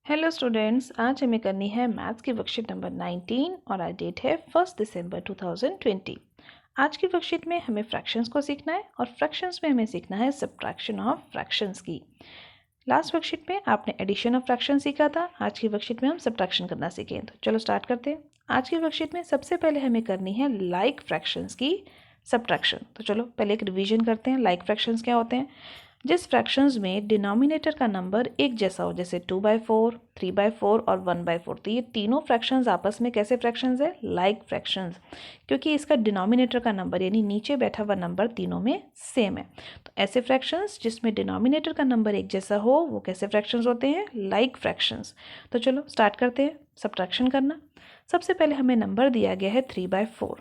Hello students, आज हमें करनी है मैथ्स की वर्कशीट नंबर 19 और आज डेट है 1 दिसंबर 2020। आज की वर्कशीट में हमें फ्रैक्शंस को सीखना है और फ्रैक्शंस में हमें सीखना है सब्ट्रैक्शन ऑफ फ्रैक्शंस की। लास्ट वर्कशीट में आपने एडिशन ऑफ फ्रैक्शन सीखा था, आज की वर्कशीट में हम सब्ट्रैक्शन करना सीखें। तो चलो स्टार्ट करते हैं। आज की वर्कशीट में सबसे पहले हमें करनी है लाइक फ्रैक्शंस की सब्ट्रैक्शन। तो चलो पहले एक रिवीजन करते हैं। लाइक फ्रैक्शंस क्या होते हैं? जिस फ्रैक्शंस में डिनोमिनेटर का नंबर एक जैसा हो, जैसे 2/4, 3/4 और 1/4, तो ये तीनों फ्रैक्शंस आपस में कैसे फ्रैक्शंस है? लाइक फ्रैक्शंस, क्योंकि इसका डिनोमिनेटर का नंबर यानी नीचे बैठा हुआ नंबर तीनों में सेम है। तो ऐसे फ्रैक्शंस जिसमें डिनोमिनेटर का नंबर एक जैसा हो वो कैसे फ्रैक्शंस होते हैं? Like fractions. तो चलो स्टार्ट करते हैं सब्ट्रैक्शन करना। सबसे पहले हमें नंबर दिया गया है 3/4,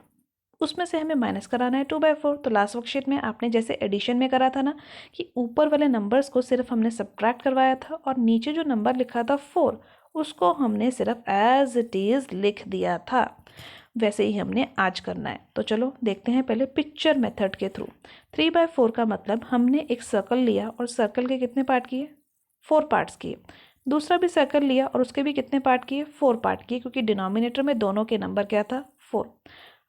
उसमें से हमें माइनस कराना है 2/4। तो लास्ट वर्कशीट में आपने जैसे एडिशन में करा था ना कि ऊपर वाले नंबर्स को सिर्फ हमने सब्ट्रैक्ट करवाया था और नीचे जो नंबर लिखा था 4 उसको हमने सिर्फ एज इट इज़ लिख दिया था, वैसे ही हमने आज करना है। तो चलो देखते हैं पहले पिक्चर मेथड के थ्रू। 3/4 का मतलब हमने एक सर्कल लिया और सर्कल के कितने पार्ट किए? 4 पार्ट्स किए। दूसरा भी सर्कल लिया और उसके भी कितने पार्ट किए? 4 पार्ट किए, क्योंकि डिनोमिनेटर में दोनों के नंबर क्या था? 4।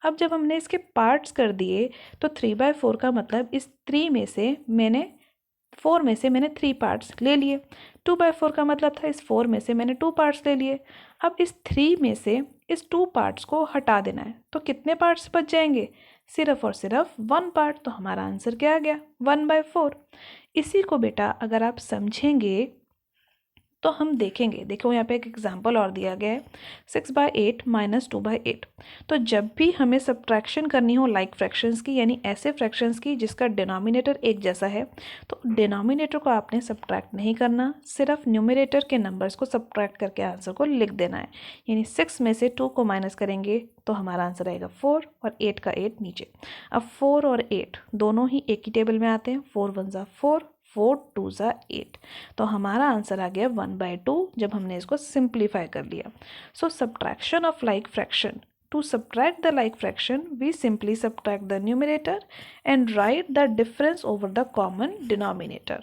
अब जब हमने इसके पार्ट्स कर दिए तो 3/4 का मतलब इस 3 में से मैंने 4 में से मैंने 3 पार्ट्स ले लिए। 2/4 का मतलब था इस 4 में से मैंने 2 पार्ट्स ले लिए। अब इस 3 में से इस 2 पार्ट्स को हटा देना है, तो कितने पार्ट्स बच जाएंगे? सिर्फ और सिर्फ 1 पार्ट। तो हमारा आंसर क्या आ गया? 1/4। इसी को बेटा अगर आप समझेंगे तो हम देखेंगे, देखो यहाँ पे एक एग्जाम्पल और दिया गया है, 6/8 माइनस 2/8। तो जब भी हमें सब्ट्रैक्शन करनी हो लाइक फ्रैक्शंस की, यानी ऐसे फ्रैक्शंस की जिसका डिनोमिनेटर एक जैसा है, तो डिनोमिनेटर को आपने सब्ट्रैक्ट नहीं करना, सिर्फ न्यूमरेटर के नंबर्स को सब्ट्रैक्ट करके आंसर को लिख देना है। यानी 6 में से 2 को माइनस करेंगे तो हमारा आंसर आएगा 4 और 8 का 8 नीचे। अब 4 और 8 दोनों ही एक ही टेबल में आते हैं, 4 1 ज़ा 4, 4 2 ज़ा 8। तो हमारा आंसर आ गया 1/2 जब हमने इसको सिंप्लीफाई कर लिया। So subtraction of like fraction, to subtract the like fraction we simply subtract the numerator and write the difference over the common denominator।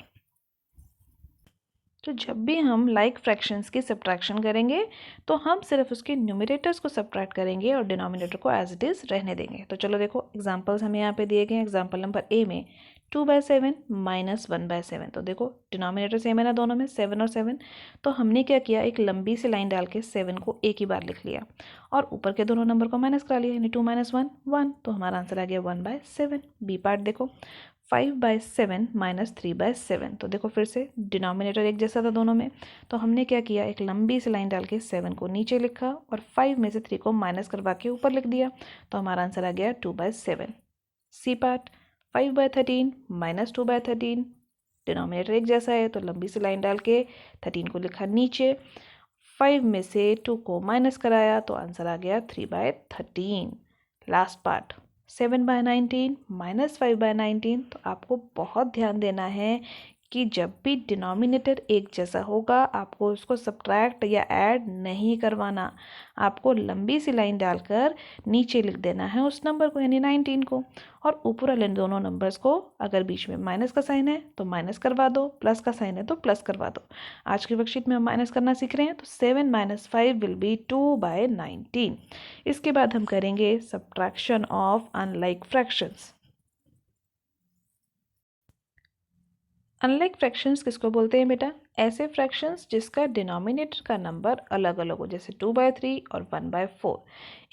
तो जब भी हम लाइक फ्रैक्शंस की सब्ट्रैक्शन करेंगे तो हम सिर्फ उसके न्यूमरेटर्स को सब्ट्रैक्ट करेंगे और डिनोमिनेटर को एज इट इज़ रहने देंगे। तो चलो देखो एग्जांपल्स हमें यहाँ पे दिए गए हैं। एग्जांपल नंबर ए में 2/7 माइनस 1/7। तो देखो डिनोमिनेटर सेम है ना दोनों में, 7 और 7। तो हमने क्या किया, एक लंबी सी लाइन डाल के 7 को एक ही बार लिख लिया और ऊपर के दोनों नंबर को माइनस करा लिया, यानी 2 - 1 1। तो हमारा आंसर आ गया 1/7। बी पार्ट देखो 5/7 माइनस 3/7। तो देखो फिर से डिनोमिनेटर एक जैसा था दोनों में, तो हमने क्या किया, एक लंबी सी लाइन डाल के 7 को नीचे लिखा और 5 में से 3 को माइनस करवा के ऊपर लिख दिया। तो हमारा आंसर आ गया 2/7। सी पार्ट 5/13 माइनस 2/13, डिनोमिनेटर एक जैसा है तो लंबी सी लाइन डाल के 13 को लिखा नीचे, 5 में से 2 को माइनस कराया तो आंसर आ गया 3/13। Last part 7/19 minus 5/19। तो आपको बहुत ध्यान देना है कि जब भी डिनोमिनेटर एक जैसा होगा आपको उसको सब्ट्रैक्ट या ऐड नहीं करवाना, आपको लंबी सी लाइन डालकर नीचे लिख देना है उस नंबर को, यानी 19 को, और ऊपर वाले दोनों नंबर्स को अगर बीच में माइनस का साइन है तो माइनस करवा दो, प्लस का साइन है तो प्लस करवा दो। आज की वर्कशीट में हम माइनस करना सीख रहे हैं, तो 7 - 5 विल बी 2/19। इसके बाद हम करेंगे subtraction of unlike fractions. Unlike fractions किसको बोलते हैं बेटा? ऐसे फ्रैक्शंस जिसका डिनोमिनेटर का नंबर अलग अलग हो, जैसे 2/3 और 1/4।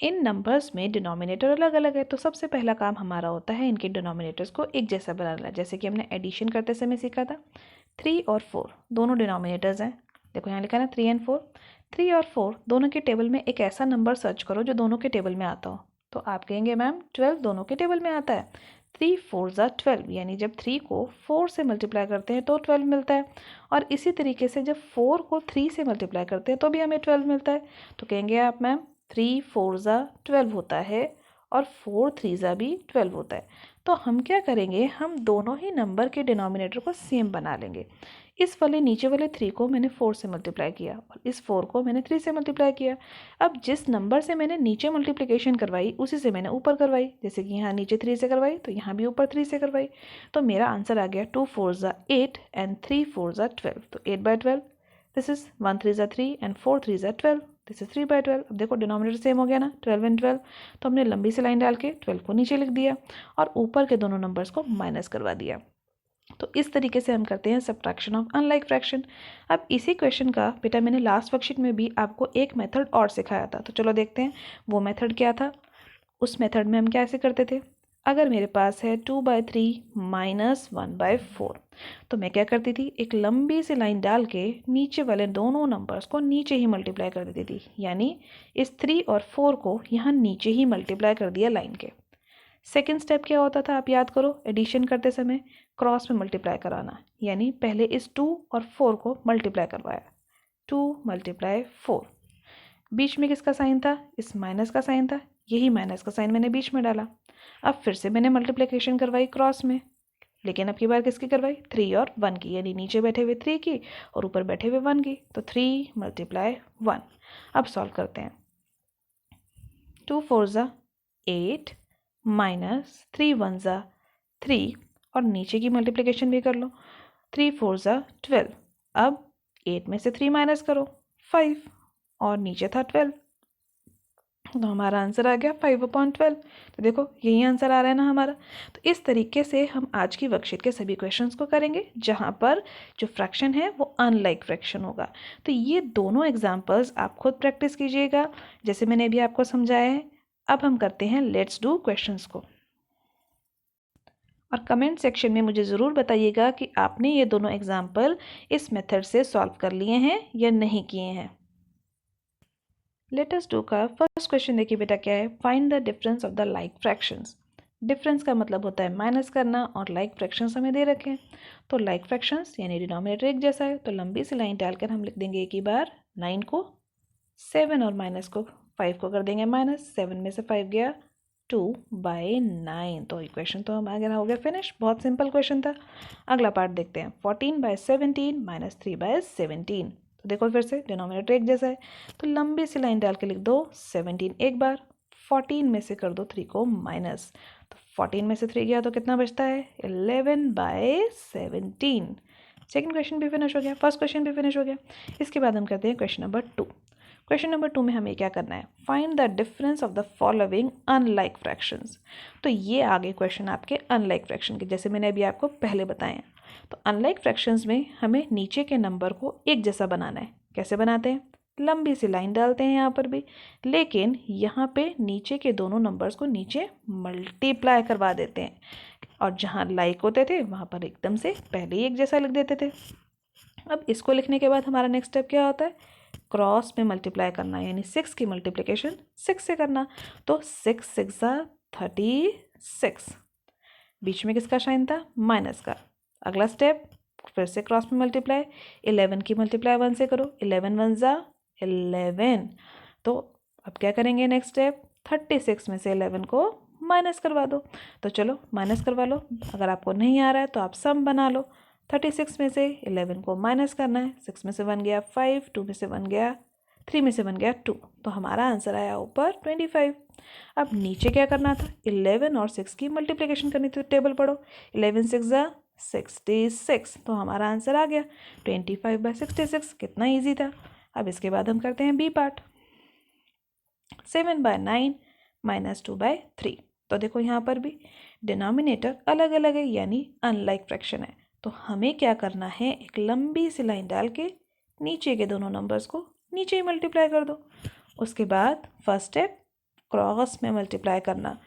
इन नंबर्स में डिनोमिनेटर अलग अलग है, तो सबसे पहला काम हमारा होता है इनके डिनोमिनेटर्स को एक जैसा बनाना। जैसे कि हमने एडिशन करते समय सीखा था, 3 और 4 दोनों डिनोमिनेटर्स हैं। देखो यहाँ लिखा है ना 3 और 4। 3 और 4 दोनों के टेबल में एक ऐसा नंबर सर्च करो जो दोनों के टेबल में आता हो। तो आप कहेंगे मैम 12 दोनों के टेबल में आता है। 3 4 ज़ा 12, यानी जब 3 को 4 से मल्टीप्लाई करते हैं तो 12 मिलता है, और इसी तरीके से जब 4 को 3 से मल्टीप्लाई करते हैं तो भी हमें 12 मिलता है। तो कहेंगे आप मैम 3 4 ज़ा 12 होता है और 4 3 ज़ा भी 12 होता है। तो हम क्या करेंगे, हम दोनों ही नंबर के डिनोमिनेटर को सेम बना लेंगे। इस वाले नीचे वाले 3 को मैंने 4 से मल्टीप्लाई किया और इस 4 को मैंने 3 से मल्टीप्लाई किया। अब जिस नंबर से मैंने नीचे मल्टीप्लिकेशन करवाई उसी से मैंने ऊपर करवाई, जैसे कि यहाँ नीचे 3 से करवाई तो यहाँ भी ऊपर 3 से करवाई। तो मेरा आंसर आ गया 2 4 ज़ा 8 एंड 3 4 ज़ा 12। तो 8/12 दिस इज 1 3 ज़ा 3 एंड 4 3 ज़ा 12, दिस इज 3/12। अब देखो डिनोमिनेटर सेम हो गया ना, 12 एंड 12, तो हमने लंबी सी लाइन डाल के 12 को नीचे लिख दिया और ऊपर के दोनों नंबर्स को माइनस करवा दिया। तो इस तरीके से हम करते हैं सब्ट्रैक्शन ऑफ अनलाइक फ्रैक्शन। अब इसी क्वेश्चन का बेटा मैंने लास्ट वर्कशीट में भी आपको एक मेथड और सिखाया था, तो चलो देखते हैं वो मेथड क्या था। उस मेथड में हम कैसे करते थे, अगर मेरे पास है 2/3 माइनस 1/4, तो मैं क्या करती थी, एक लंबी सी लाइन डाल के नीचे वाले दोनों नंबर्स को नीचे ही मल्टीप्लाई कर देती थी, यानी इस 3 और 4 को यहाँ नीचे ही मल्टीप्लाई कर दिया लाइन के। सेकेंड स्टेप क्या होता था, आप याद करो, एडिशन करते समय क्रॉस में मल्टीप्लाई कराना, यानी पहले इस 2 और 4 को मल्टीप्लाई करवाया, 2 × 4, बीच में किसका साइन था, इस माइनस का साइन था, यही माइनस का साइन मैंने बीच में डाला। अब फिर से मैंने मल्टीप्लिकेशन करवाई क्रॉस में, लेकिन अब की बार किसकी करवाई, 3 और 1 की, यानी नीचे बैठे हुए 3 की और ऊपर बैठे हुए 1 की, तो 3 × 1। अब सॉल्व करते हैं, 2 4 ज़ा 8 माइनस 3 1 ज़ा 3, और नीचे की मल्टीप्लिकेशन भी कर लो, 3 4 ज़ा 12। अब 8 में से 3 माइनस करो, 5, और नीचे था 12, तो हमारा आंसर आ गया 5/12। तो देखो यही आंसर आ रहा है ना हमारा। तो इस तरीके से हम आज की वर्कशीट के सभी क्वेश्चंस को करेंगे जहाँ पर जो फ्रैक्शन है वो अनलाइक फ्रैक्शन होगा। तो ये दोनों एग्जांपल्स आप खुद प्रैक्टिस कीजिएगा जैसे मैंने अभी आपको समझाया है। अब हम करते हैं लेट्स डू क्वेश्चंस को, और कमेंट सेक्शन में मुझे ज़रूर बताइएगा कि आपने ये दोनों एग्जाम्पल इस मेथड से सॉल्व कर लिए हैं या नहीं किए हैं। लेट अस डू का फर्स्ट क्वेश्चन देखिए बेटा क्या है, find the difference of the like fractions. Difference का मतलब होता है माइनस करना, और लाइक फ्रैक्शंस हमें दे रखे हैं, तो लाइक फ्रैक्शंस यानी डिनोमिनेटर एक जैसा है, तो लंबी सी लाइन डालकर हम लिख देंगे एक ही बार 9 को 7 और माइनस को 5 को कर देंगे माइनस, 7 में से 5 गया 2/9। तो इक्वेशन तो हम आगे हो गया फिनिश, बहुत सिंपल क्वेश्चन था। अगला पार्ट देखते हैं, 14/17 माइनस 3/17। तो देखो फिर से डिनोमिनेटर एक जैसा है, तो लंबी सी लाइन डाल के लिख दो 17 एक बार, 14 में से कर दो 3 को माइनस, तो 14 में से 3 गया तो कितना बचता है 11/17। सेकेंड क्वेश्चन भी फिनिश हो गया, फर्स्ट क्वेश्चन भी फिनिश हो गया। इसके बाद हम करते हैं क्वेश्चन नंबर 2। क्वेश्चन नंबर 2 में हमें क्या करना है, find the difference of the following unlike fractions. तो ये आगे क्वेश्चन आपके अनलाइक फ्रैक्शन के, जैसे मैंने अभी आपको पहले बताया। तो अनलाइक फ्रैक्शंस में हमें नीचे के नंबर को एक जैसा बनाना है। कैसे बनाते हैं, लंबी सी लाइन डालते हैं यहाँ पर भी, लेकिन यहाँ पे नीचे के दोनों नंबर्स को नीचे मल्टीप्लाई करवा देते हैं, और जहाँ लाइक होते थे वहाँ पर एकदम से पहले ही एक जैसा लिख देते थे। अब इसको लिखने के बाद हमारा नेक्स्ट स्टेप क्या होता है, क्रॉस में मल्टीप्लाई करना, यानी 6 की मल्टीप्लिकेशन 6 से करना, तो 6 6 36, बीच में किसका साइन था, माइनस का। अगला स्टेप फिर से क्रॉस में मल्टीप्लाई, 11 की मल्टीप्लाई 1 से करो, 11 1 11। तो अब क्या करेंगे नेक्स्ट स्टेप, 36 में से 11 को माइनस करवा दो। तो चलो माइनस करवा लो, अगर आपको नहीं आ रहा है तो आप सम बना लो। 36 में से 11 को माइनस करना है, 6 में से 1 गया 5, 2 में से 1 गया 3, में से 1 गया 2, तो हमारा आंसर आया ऊपर 25। अब नीचे क्या करना था, 11 और 6 की मल्टीप्लिकेशन करनी थी, तो टेबल पढ़ो, 11 6 66, तो हमारा आंसर आ गया 25/66। कितना ईजी था। अब इसके बाद हम करते हैं बी पार्ट, 7/9 माइनस 2/3। तो देखो यहाँ पर भी डिनोमिनेटर अलग अलग है, यानी अनलाइक फ्रैक्शन है। तो हमें क्या करना है, एक लंबी सी लाइन डाल के नीचे के दोनों नंबर्स को नीचे ही मल्टीप्लाई कर दो। उसके बाद फर्स्ट स्टेप क्रॉस में मल्टीप्लाई करना,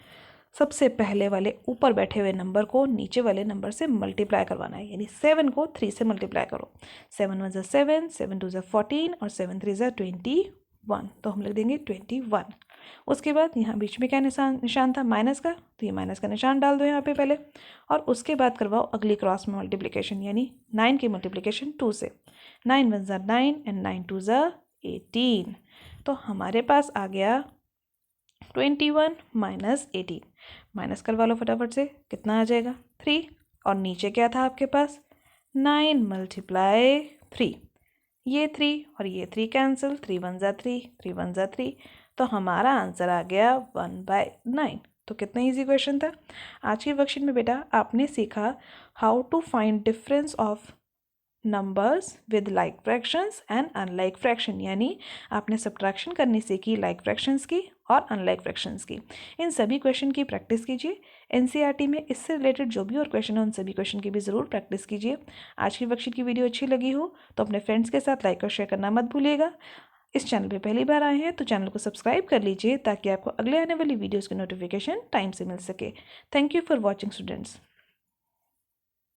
सबसे पहले वाले ऊपर बैठे हुए नंबर को नीचे वाले नंबर से मल्टीप्लाई करवाना है, यानी 7 को 3 से मल्टीप्लाई करो, 7 1 7, 7 2 14 और 7 3 21, तो हम लिख देंगे 21। उसके बाद यहाँ बीच में क्या निशान था, माइनस का, तो ये माइनस का निशान डाल दो यहाँ पे पहले, और उसके बाद करवाओ अगली क्रॉस में मल्टीप्लिकेशन, यानी 9 की मल्टीप्लिकेशन 2 से, 9 1 9 एंड 9 2 18। तो हमारे पास आ गया 21 माइनस 18, माइनस करवा लो फटाफट से, कितना आ जाएगा 3, और नीचे क्या था आपके पास 9 × 3, ये 3 और ये 3 कैंसिल, 3 1 3, 3 1 3, तो हमारा आंसर आ गया 1/9। तो कितना इजी क्वेश्चन था। आज की वर्कशीट में बेटा आपने सीखा how to find difference of numbers with like fractions and unlike fraction, यानी आपने सब्ट्रैक्शन करनी सीखी लाइक फ्रैक्शंस की और अनलाइक फ्रैक्शंस की। इन सभी क्वेश्चन की प्रैक्टिस कीजिए। एनसीईआरटी में इससे रिलेटेड जो भी और क्वेश्चन है उन सभी क्वेश्चन की भी ज़रूर प्रैक्टिस कीजिए। आज की वर्कशीट की वीडियो अच्छी लगी हो तो अपने फ्रेंड्स के साथ लाइक और शेयर करना मत भूलिएगा। इस चैनल पे पहली बार आए हैं तो चैनल को सब्सक्राइब कर लीजिए ताकि आपको अगले आने वाली वीडियोज़ की नोटिफिकेशन टाइम से मिल सके। Thank you for watching students.